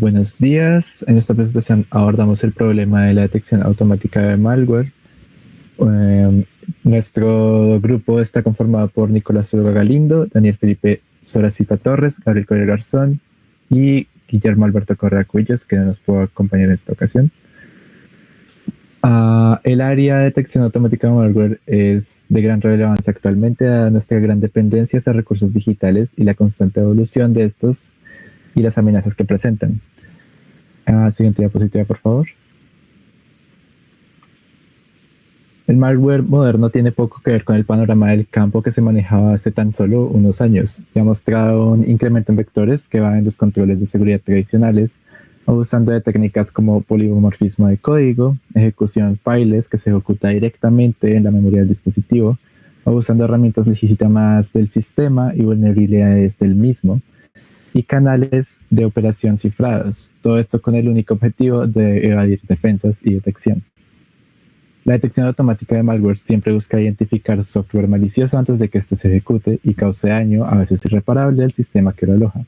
Buenos días. En esta presentación abordamos el problema de la detección automática de malware. Nuestro grupo está conformado por Nicolás Hugo Galindo, Daniel Felipe Soracipa Torres, Gabriel Correa Garzón y Guillermo Alberto Correa Cuellos, que no nos pudo acompañar en esta ocasión. El área de detección automática de malware es de gran relevancia actualmente, a nuestra gran dependencia hacia recursos digitales y la constante evolución de estos y las amenazas que presentan. Siguiente diapositiva, por favor. El malware moderno tiene poco que ver con el panorama del campo que se manejaba hace tan solo unos años y ha mostrado un incremento en vectores que va en los controles de seguridad tradicionales, usando de técnicas como polimorfismo de código, ejecución files que se ejecuta directamente en la memoria del dispositivo, o usando herramientas legítimas del sistema y vulnerabilidades del mismo, y canales de operación cifrados, todo esto con el único objetivo de evadir defensas y detección. La detección automática de malware siempre busca identificar software malicioso antes de que éste se ejecute y cause daño, a veces irreparable, al sistema que lo aloja,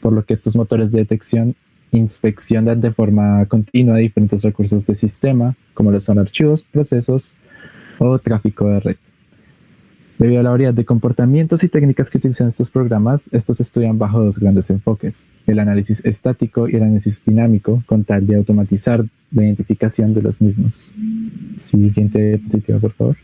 por lo que estos motores de detección inspeccionan de forma continua diferentes recursos de sistema, como lo son archivos, procesos o tráfico de red. Debido a la variedad de comportamientos y técnicas que utilizan estos programas, estos se estudian bajo dos grandes enfoques: el análisis estático y el análisis dinámico, con tal de automatizar la identificación de los mismos. Siguiente diapositiva, por favor.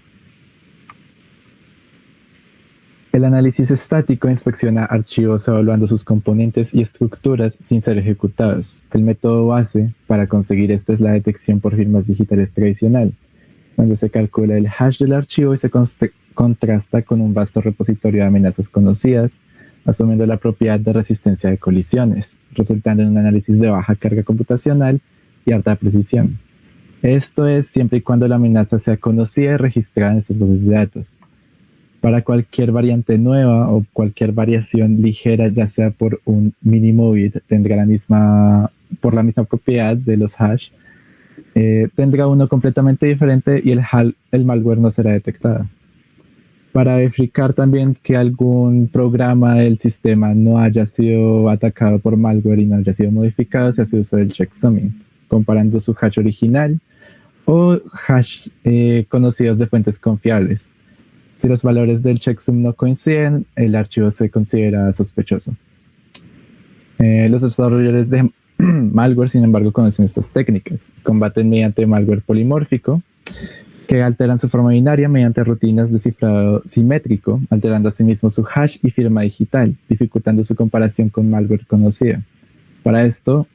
El análisis estático inspecciona archivos evaluando sus componentes y estructuras sin ser ejecutados. El método base para conseguir esto es la detección por firmas digitales tradicional, donde se calcula el hash del archivo y se contrasta con un vasto repositorio de amenazas conocidas, asumiendo la propiedad de resistencia de colisiones, resultando en un análisis de baja carga computacional y alta precisión. Esto es siempre y cuando la amenaza sea conocida y registrada en estas bases de datos. Para cualquier variante nueva o cualquier variación ligera, ya sea por un mínimo bit, tendrá la misma propiedad de los hash, tendrá uno completamente diferente y el malware no será detectado. Para verificar también que algún programa del sistema no haya sido atacado por malware y no haya sido modificado, se hace uso del checksumming, comparando su hash original o hash conocidos de fuentes confiables. Si los valores del checksum no coinciden, el archivo se considera sospechoso. Los desarrolladores de malware, sin embargo, conocen estas técnicas. Combaten mediante malware polimórfico, que alteran su forma binaria mediante rutinas de cifrado simétrico, alterando asimismo su hash y firma digital, dificultando su comparación con malware conocida. Para esto,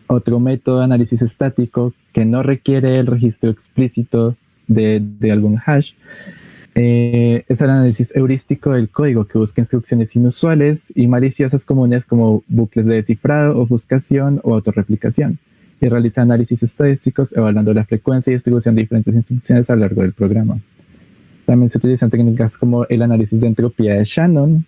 otro método de análisis estático que no requiere el registro explícito de algún hash es el análisis heurístico del código, que busca instrucciones inusuales y maliciosas comunes como bucles de descifrado, ofuscación o autorreplicación, y realiza análisis estadísticos evaluando la frecuencia y distribución de diferentes instrucciones a lo largo del programa. También se utilizan técnicas como el análisis de entropía de Shannon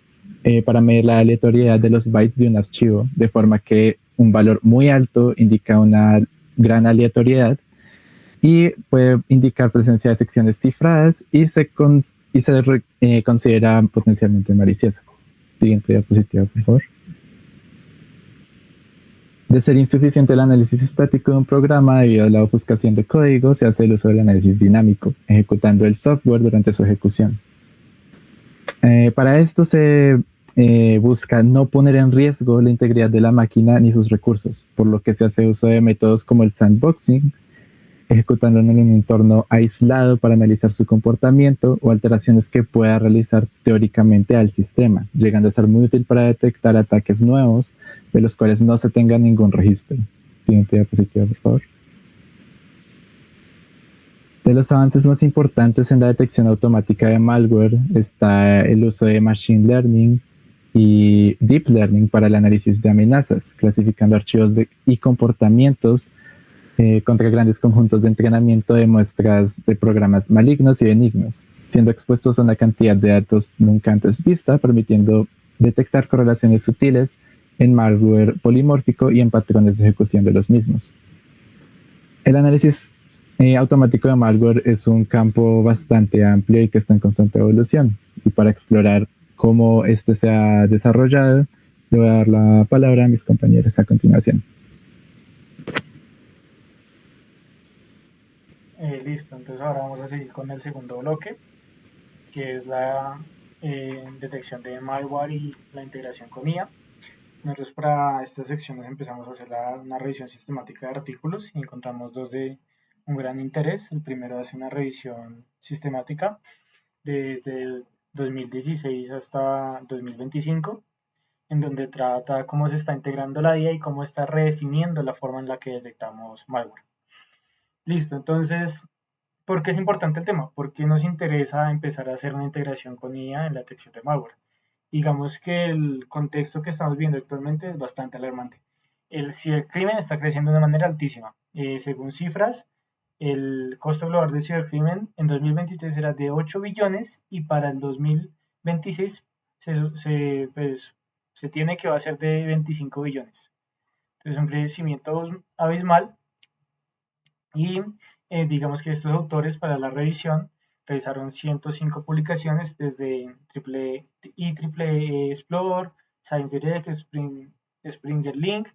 para medir la aleatoriedad de los bytes de un archivo, de forma que un valor muy alto indica una gran aleatoriedad y puede indicar presencia de secciones cifradas y se considera potencialmente malicioso. Siguiente diapositiva, por favor. De ser insuficiente el análisis estático de un programa debido a la ofuscación de código, se hace el uso del análisis dinámico, ejecutando el software durante su ejecución. Para esto se busca no poner en riesgo la integridad de la máquina ni sus recursos, por lo que se hace uso de métodos como el sandboxing, ejecutándolo en un entorno aislado para analizar su comportamiento o alteraciones que pueda realizar teóricamente al sistema, llegando a ser muy útil para detectar ataques nuevos de los cuales no se tenga ningún registro. Siguiente diapositiva, por favor. De los avances más importantes en la detección automática de malware está el uso de Machine Learning y Deep Learning para el análisis de amenazas, clasificando archivos y comportamientos contra grandes conjuntos de entrenamiento de muestras de programas malignos y benignos, siendo expuestos a una cantidad de datos nunca antes vista, permitiendo detectar correlaciones sutiles en malware polimórfico y en patrones de ejecución de los mismos. El análisis automático de malware es un campo bastante amplio y que está en constante evolución. Y para explorar cómo este se ha desarrollado, le voy a dar la palabra a mis compañeros a continuación. Listo, entonces ahora vamos a seguir con el segundo bloque, que es la detección de malware y la integración con IA. Nosotros para estas secciones empezamos a hacer una revisión sistemática de artículos y encontramos dos de un gran interés. El primero es una revisión sistemática desde el 2016 hasta 2025, en donde trata cómo se está integrando la IA y cómo está redefiniendo la forma en la que detectamos malware. Listo, entonces, ¿por qué es importante el tema? Porque nos interesa empezar a hacer una integración con IA en la detección de malware. Digamos que el contexto que estamos viendo actualmente es bastante alarmante. El cibercrimen está creciendo de una manera altísima. Según cifras, el costo global del cibercrimen en 2023 era de 8 billones y para el 2026 pues, se tiene que va a ser de 25 billones. Entonces, un crecimiento abismal y digamos que estos autores para la revisión revisaron 105 publicaciones desde IEEE Explore, Science Direct, Springer Link,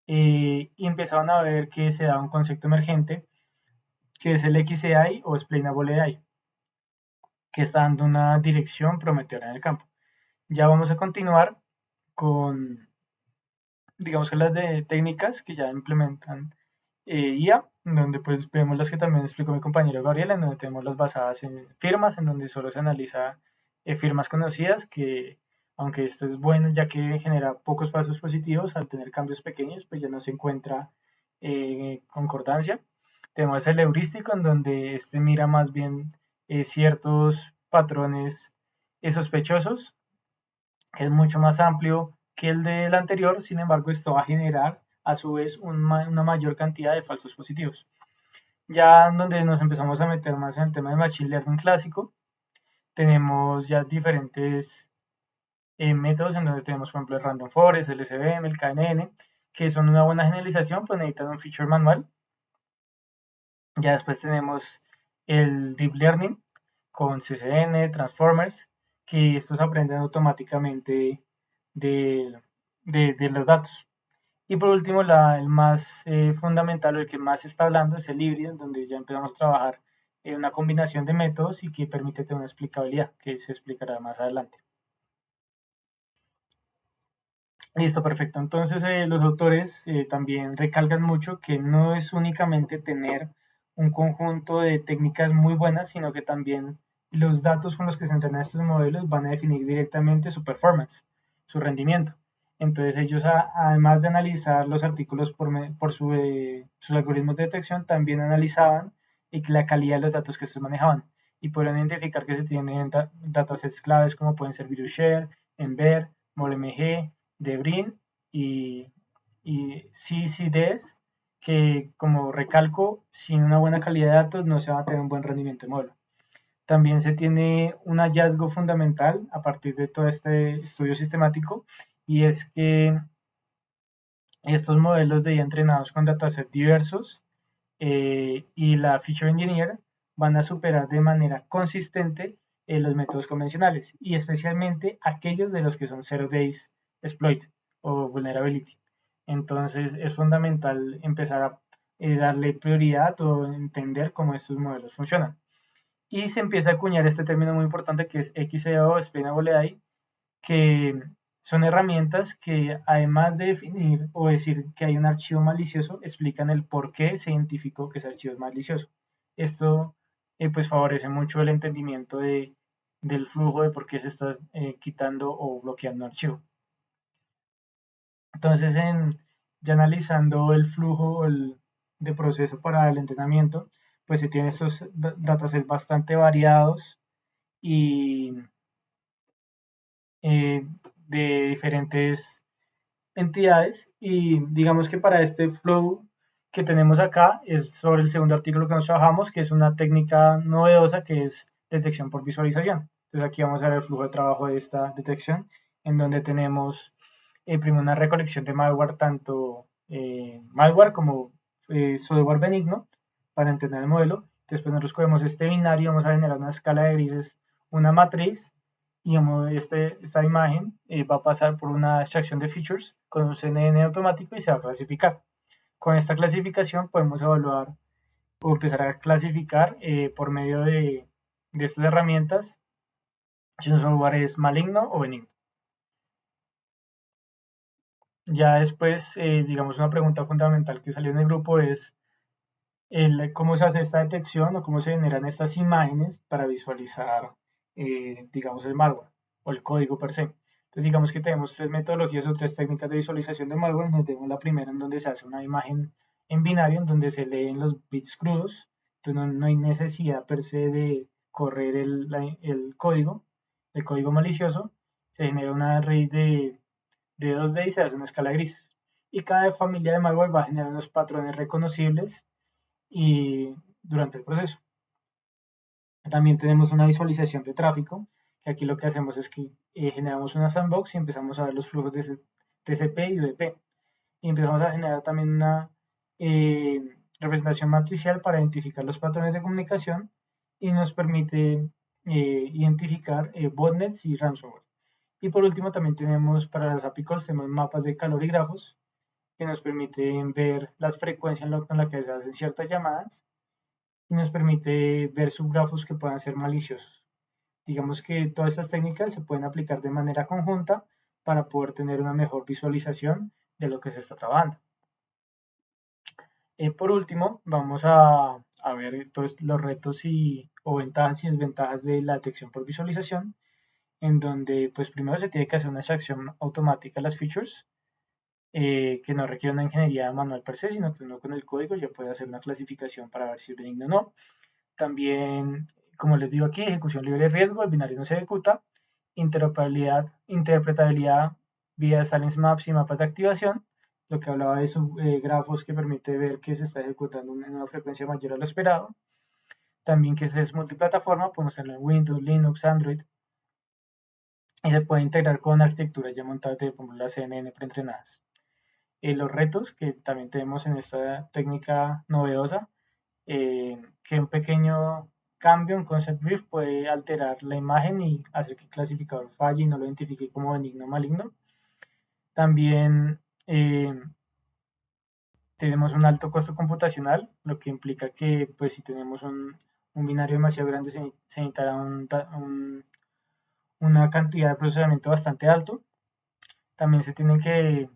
y empezaron a ver que se da un concepto emergente que es el XAI o Explainable AI, que está dando una dirección prometedora en el campo. Ya vamos a continuar con, digamos que las de técnicas que ya implementan IA, donde pues vemos las que también explicó mi compañero Gabriel, en donde tenemos las basadas en firmas, en donde solo se analiza firmas conocidas, que aunque esto es bueno ya que genera pocos falsos positivos, al tener cambios pequeños pues ya no se encuentra concordancia. Tenemos el heurístico, en donde este mira más bien ciertos patrones sospechosos, que es mucho más amplio que el del anterior. Sin embargo, esto va a generar a su vez una mayor cantidad de falsos positivos. Ya donde nos empezamos a meter más en el tema de Machine Learning clásico, tenemos ya diferentes métodos en donde tenemos, por ejemplo, el Random Forest, el SVM, el KNN, que son una buena generalización, pues necesitan un feature manual. Ya después tenemos el Deep Learning con CCN, Transformers, que estos aprenden automáticamente de, de los datos. Y por último, el más fundamental, o el que más se está hablando, es el híbrido, en donde ya empezamos a trabajar en una combinación de métodos y que permite tener una explicabilidad, que se explicará más adelante. Listo, perfecto. Entonces, los autores también recalcan mucho que no es únicamente tener un conjunto de técnicas muy buenas, sino que también los datos con los que se entrenan estos modelos van a definir directamente su performance, su rendimiento. Entonces, ellos, además de analizar los artículos por sus algoritmos de detección, también analizaban la calidad de los datos que estos manejaban y podrán identificar que se tienen datasets claves como pueden ser ViruShare, Ember, MolMG, de Brin y, y CCDs, que como recalco, sin una buena calidad de datos no se va a tener un buen rendimiento de modelo. También se tiene un hallazgo fundamental a partir de todo este estudio sistemático, y es que estos modelos de IA entrenados con datasets diversos y la Feature Engineer van a superar de manera consistente los métodos convencionales, y especialmente aquellos de los que son zero days exploit o vulnerability. Entonces es fundamental empezar a darle prioridad o entender cómo estos modelos funcionan. Y se empieza a acuñar este término muy importante que es XEO, Explainable AI, que son herramientas que, además de definir o decir que hay un archivo malicioso, explican el por qué se identificó que ese archivo es malicioso. Esto pues favorece mucho el entendimiento del flujo de por qué se está quitando o bloqueando un archivo. Entonces, ya analizando el flujo de proceso para el entrenamiento, pues se tienen estos datasets bastante variados y eh, de diferentes entidades, y digamos que para este flow que tenemos acá es sobre el segundo artículo que nos trabajamos, que es una técnica novedosa que es detección por visualización. Entonces aquí vamos a ver el flujo de trabajo de esta detección, en donde tenemos primero una recolección de malware, tanto malware como software benigno, para entender el modelo. Después nosotros cogemos este binario y vamos a generar una escala de grises, una matriz, y esta imagen va a pasar por una extracción de features con un CNN automático y se va a clasificar. Con esta clasificación podemos evaluar o empezar a clasificar por medio de estas herramientas si un software es maligno o benigno. Ya después, digamos, una pregunta fundamental que salió en el grupo es cómo se hace esta detección o cómo se generan estas imágenes para visualizar, digamos, el malware o el código per se. Entonces, digamos que tenemos tres metodologías o tres técnicas de visualización de malware. Donde tenemos la primera, en donde se hace una imagen en binario, en donde se leen los bits crudos. Entonces, no hay necesidad per se de correr el código malicioso. Se genera una array de 2D y se hace una escala de grises. Y cada familia de malware va a generar unos patrones reconocibles y durante el proceso. También tenemos una visualización de tráfico, que aquí lo que hacemos es que generamos una sandbox y empezamos a ver los flujos de TCP y UDP. Y empezamos a generar también una representación matricial para identificar los patrones de comunicación y nos permite identificar botnets y ransomware. Y por último también tenemos para las API calls, tenemos mapas de calor y grafos que nos permiten ver las frecuencias con las que se hacen ciertas llamadas y nos permite ver subgrafos que puedan ser maliciosos. Digamos que todas estas técnicas se pueden aplicar de manera conjunta para poder tener una mejor visualización de lo que se está trabajando. Por último, vamos a ver todos los retos o ventajas y desventajas de la detección por visualización, en donde pues primero se tiene que hacer una extracción automática de las features, que no requiere una ingeniería manual per se, sino que uno con el código ya puede hacer una clasificación para ver si es benigno o no. También, como les digo aquí, ejecución libre de riesgo, el binario no se ejecuta, interoperabilidad, interpretabilidad vía Silence Maps y mapas de activación, lo que hablaba de grafos que permite ver que se está ejecutando en una frecuencia mayor a lo esperado. También que es multiplataforma, podemos hacerlo en Windows, Linux, Android, y se puede integrar con arquitecturas ya montadas de, por ejemplo, la CNN preentrenadas. Los retos que también tenemos en esta técnica novedosa, que un pequeño cambio, un concept brief puede alterar la imagen y hacer que el clasificador falle y no lo identifique como benigno o maligno. También tenemos un alto costo computacional, lo que implica que pues, si tenemos un binario demasiado grande se necesitará una cantidad de procesamiento bastante alto. También se tienen que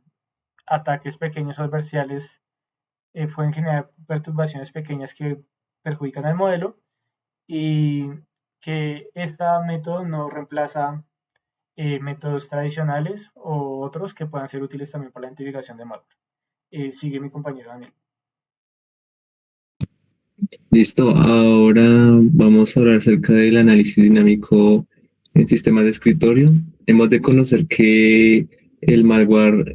ataques pequeños o adversariales pueden generar perturbaciones pequeñas que perjudican al modelo, y que este método no reemplaza métodos tradicionales o otros que puedan ser útiles también para la identificación de malware. Sigue mi compañero Daniel. Listo, ahora vamos a hablar acerca del análisis dinámico en sistemas de escritorio. Hemos de conocer que el malware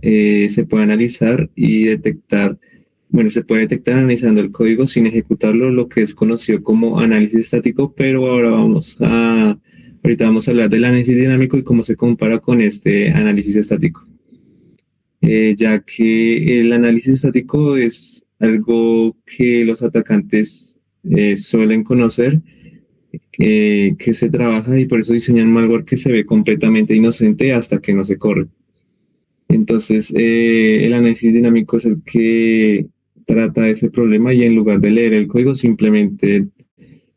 se puede analizar y detectar, bueno, se puede detectar analizando el código sin ejecutarlo, lo que es conocido como análisis estático, pero ahorita vamos a hablar del análisis dinámico y cómo se compara con este análisis estático. Ya que el análisis estático es algo que los atacantes suelen conocer, que se trabaja y por eso diseñan malware que se ve completamente inocente hasta que no se corre. Entonces, el análisis dinámico es el que trata ese problema y en lugar de leer el código simplemente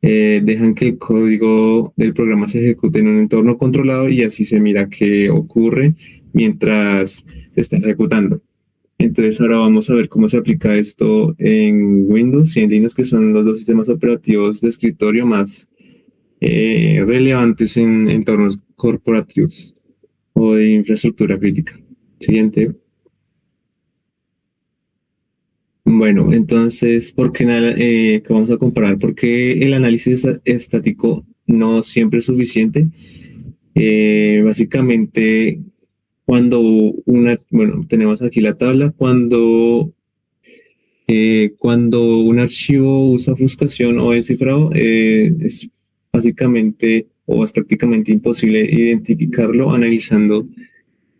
dejan que el código del programa se ejecute en un entorno controlado y así se mira qué ocurre mientras se está ejecutando. Entonces ahora vamos a ver cómo se aplica esto en Windows y en Linux, que son los dos sistemas operativos de escritorio más relevantes en entornos corporativos o de infraestructura crítica. Siguiente. Bueno, entonces, ¿por qué que vamos a comparar? Porque el análisis estático no siempre es suficiente. Básicamente, bueno, tenemos aquí la tabla, cuando un archivo usa ofuscación o descifrado, es básicamente o es prácticamente imposible identificarlo analizando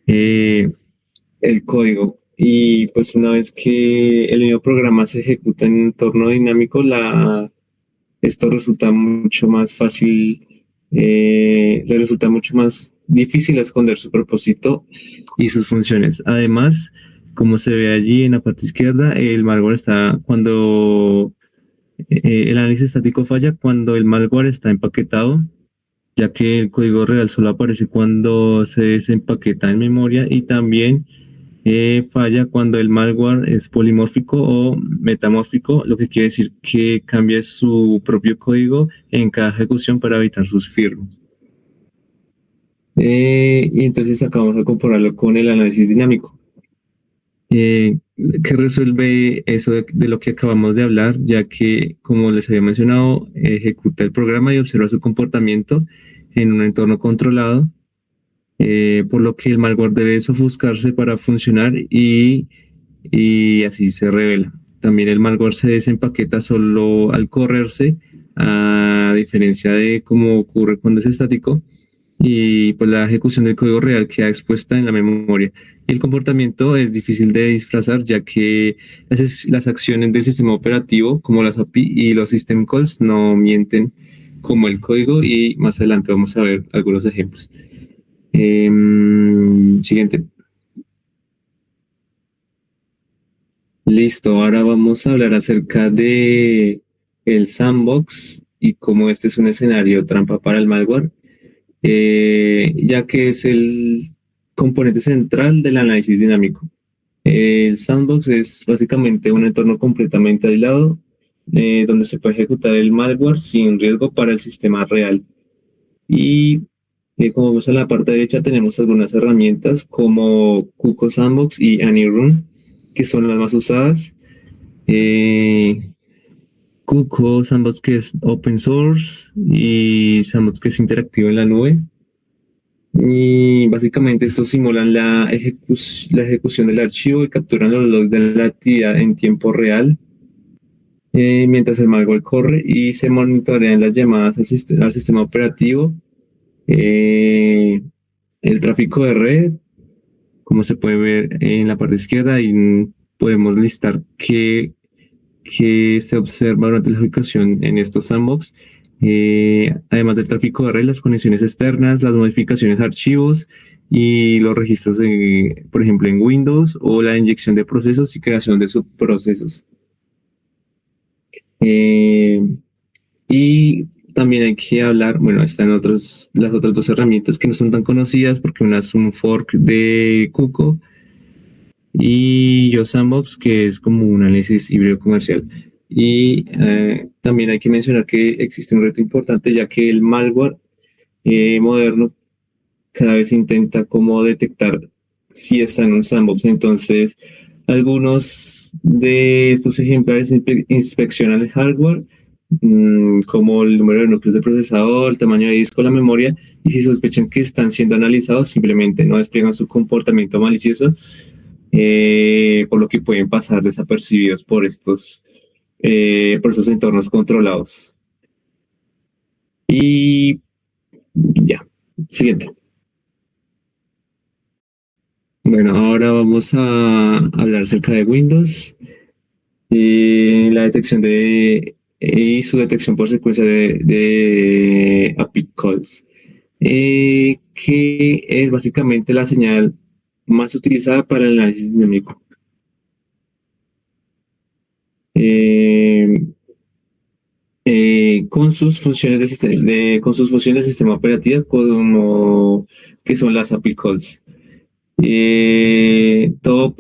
el código. Y pues una vez que el mismo programa se ejecuta en entorno dinámico, esto resulta mucho más fácil, le resulta mucho más difícil esconder su propósito y sus funciones. Además, como se ve allí en la parte izquierda, el malware está cuando El análisis estático falla cuando el malware está empaquetado, ya que el código real solo aparece cuando se desempaqueta en memoria, y también falla cuando el malware es polimórfico o metamórfico, lo que quiere decir que cambia su propio código en cada ejecución para evitar sus firmas. Y entonces acá vamos a compararlo con el análisis dinámico, que resuelve eso de lo que acabamos de hablar, ya que, como les había mencionado, ejecuta el programa y observa su comportamiento en un entorno controlado, por lo que el malware debe ofuscarse para funcionar, y así se revela. También el malware se desempaqueta solo al correrse, a diferencia de cómo ocurre cuando es estático, y pues la ejecución del código real queda expuesta en la memoria. Y el comportamiento es difícil de disfrazar, ya que las acciones del sistema operativo, como las API y los system calls, no mienten como el código, y más adelante vamos a ver algunos ejemplos. Siguiente. Listo, ahora vamos a hablar acerca de el sandbox y cómo este es un escenario trampa para el malware, ya que es el componente central del análisis dinámico. El sandbox es básicamente un entorno completamente aislado, donde se puede ejecutar el malware sin riesgo para el sistema real. Y como vemos en la parte derecha, tenemos algunas herramientas como Cuco Sandbox y AnyRun, que son las más usadas. Cuco Sandbox, que es open source, y Sandbox, que es interactivo en la nube. Y básicamente estos simulan la ejecución del archivo y capturan los logs de la actividad en tiempo real, mientras el malware corre, y se monitorean las llamadas al sistema operativo, el tráfico de red, como se puede ver en la parte izquierda, y podemos listar qué se observa durante la ejecución en estos sandbox. Además del tráfico de red, las conexiones externas, las modificaciones de archivos y los registros, por ejemplo, en Windows, o la inyección de procesos y creación de subprocesos. Y también hay que hablar, bueno, están las otras dos herramientas que no son tan conocidas, porque una es un fork de Cuco, y Yo Sandbox, que es como un análisis híbrido comercial. Y también hay que mencionar que existe un reto importante, ya que el malware moderno cada vez intenta como detectar si está en un sandbox. Entonces, algunos de estos ejemplares inspeccionan el hardware, como el número de núcleos de procesador, el tamaño de disco, la memoria, y si sospechan que están siendo analizados, simplemente no despliegan su comportamiento malicioso, por lo que pueden pasar desapercibidos por estos entornos controlados. Y ya, siguiente. Bueno, ahora vamos a hablar acerca de Windows, la detección y su detección por secuencia de API calls, que es básicamente la señal más utilizada para el análisis dinámico. Con sus funciones de sistema operativo, como que son las API calls. Todo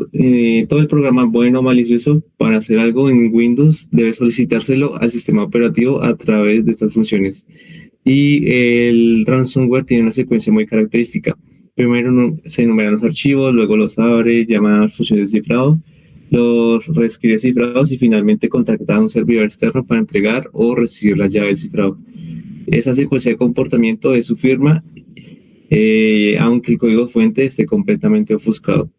el programa bueno o malicioso, para hacer algo en Windows, debe solicitárselo al sistema operativo a través de estas funciones. Y el ransomware tiene una secuencia muy característica. Primero se enumeran los archivos, luego los abre, llama a las funciones de cifrado, los reescribe cifrados, y finalmente contacta a un servidor externo para entregar o recibir la llave de cifrado. Esa secuencia de comportamiento es su firma, aunque el código fuente esté completamente ofuscado.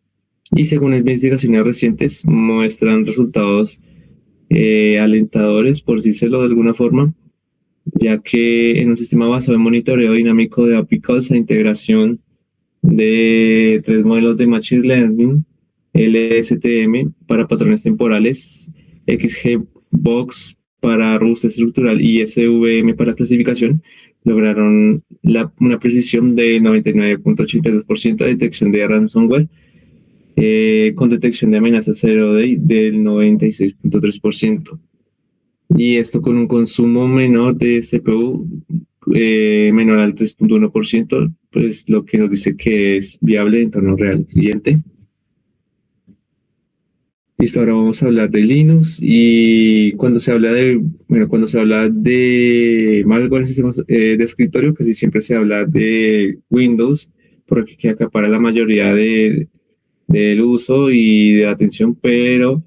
Y según investigaciones recientes, muestran resultados alentadores, por decirlo de alguna forma, ya que en un sistema basado en monitoreo dinámico de API calls, la integración de 3 modelos de Machine Learning, LSTM para patrones temporales, XGBox para robusta estructural y SVM para clasificación, lograron una precisión de 99.82% de detección de ransomware, con detección de amenazas 0 day del 96.3%. y esto con un consumo menor de CPU, menor al 3.1%, pues lo que nos dice que es viable en entorno real. Siguiente. Listo, ahora vamos a hablar de Linux y cuando se habla de malware en sistemas de escritorio, casi siempre se habla de Windows, porque que acapara la mayoría del uso y de la atención, pero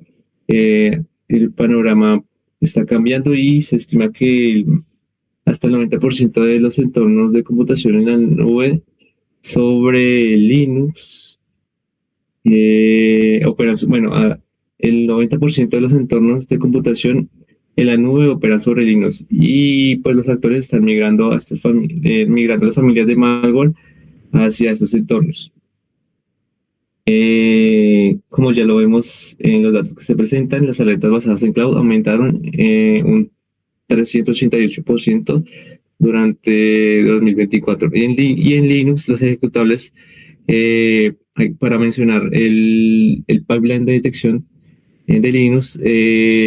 el panorama está cambiando y se estima que hasta el 90% de los entornos de computación en la nube sobre Linux operan, el 90% de los entornos de computación en la nube operan sobre Linux y pues los actores están migrando las familias de malware hacia estos entornos. Como ya lo vemos en los datos que se presentan, las alertas basadas en cloud aumentaron un 388% durante 2024. Y en Linux, los ejecutables, para mencionar el pipeline de detección de Linux,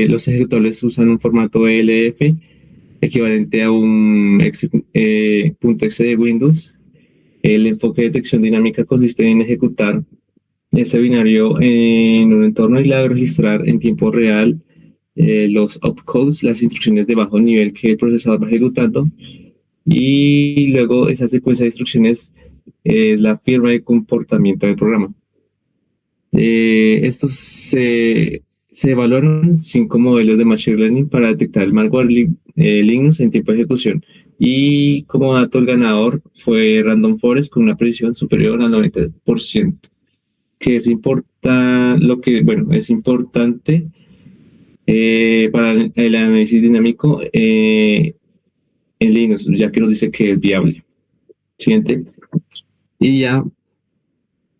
los ejecutables usan un formato ELF equivalente a un punto .exe de Windows. El enfoque de detección dinámica consiste en ejecutar este binario en un entorno aislado y registrar en tiempo real los opcodes, las instrucciones de bajo nivel que el procesador va ejecutando, y luego esa secuencia de instrucciones es la firma de comportamiento del programa. Estos se evaluaron 5 modelos de Machine Learning para detectar el malware Linux en tiempo de ejecución. Y como dato, el ganador fue Random Forest con una precisión superior al 90%, que es es importante para el análisis dinámico en Linux, ya que nos dice que es viable. Siguiente. Y ya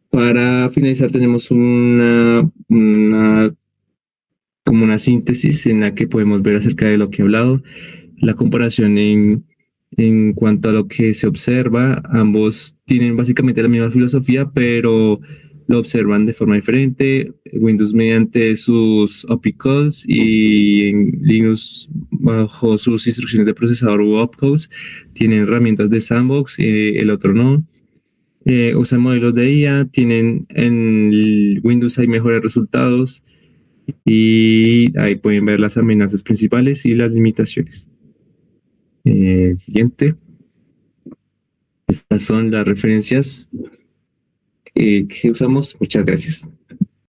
para finalizar tenemos como una síntesis en la que podemos ver acerca de lo que he hablado, la comparación en cuanto a lo que se observa. Ambos tienen básicamente la misma filosofía, pero lo observan de forma diferente. Windows mediante sus opcodes y en Linux bajo sus instrucciones de procesador u opcodes. Tienen herramientas de sandbox, el otro no. Usan modelos de IA, tienen en Windows hay mejores resultados y ahí pueden ver las amenazas principales y las limitaciones. Siguiente. Estas son las referencias que usamos. Muchas gracias.